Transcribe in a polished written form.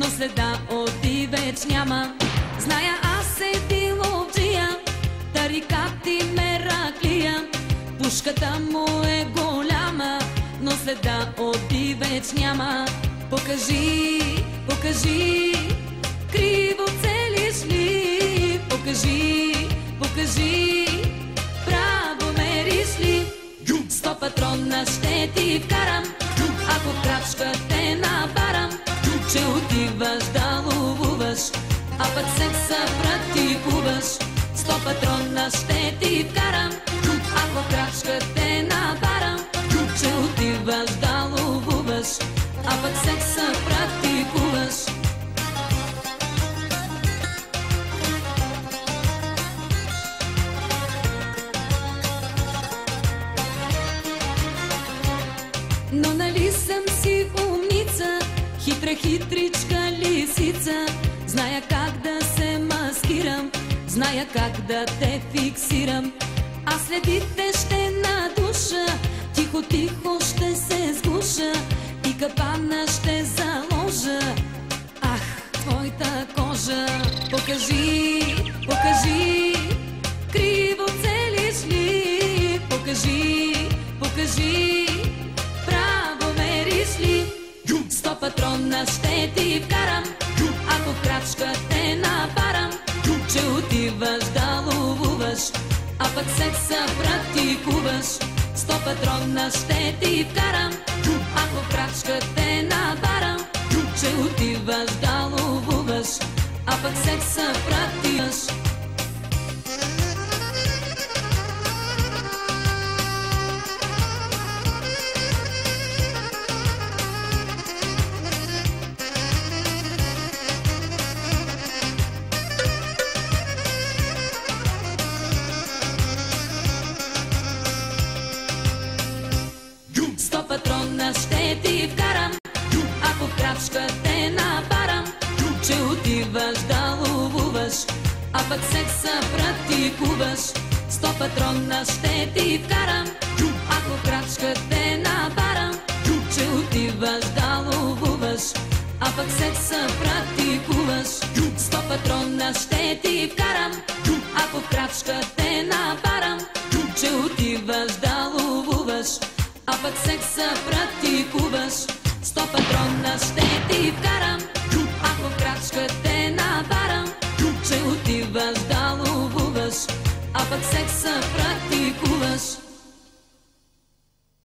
но следа от дивеч няма. Зная аз еди ловджия, тарикат и мераклия. Пушката му е голяма, но следа от дивеч няма. Покажи, покажи, криво целиш ли? Покажи, покажи, право мериш ли? 100 патрона ще ти вкарам, ако в крачка те набарам, че отиваш да ловуваш, а пък секса практикуваш. 100 патрона ще ти вкарам, ако в крачка те набарам, че отиваш да ловуваш, а пък секса практикуваш. Но нали съм си умница, хитра хитричка лисица. Зная как да се маскирам, зная как да те фиксирам. Аз следите ще надуша, тихо тихо ще се сгуша и капана ще заложа. Ах, твоята кожа. Покажи, покажи, криво целиш ли? Покажи, покажи, право мериш ли? 100 патрона ще ти вкарам, ако в крачка те набарам, че отиваш да ловуваш, а пък секса практикуваш. 100 патрона ще ти вкарам, ако в крачка те набарам, че отиваш да ловуваш, а пък секса практикуваш. Патрона ще ти вкарам, ако в крачка те набарам, че отиваш да ловуваш, а пък секса практикуваш. 100 патрона ще ти вкарам, ако в крачка те набарам, че отиваш да ловуваш, а пък секса практикуваш. 100 патрона ще ти вкарам, ако в крачка те набарам, че отиваш да ловуваш, а пък секса практикуваш. 100 патрона ще ти вкарам, ако в крачка те набарам, че отиваш да ловуваш, а пък секса практикуваш.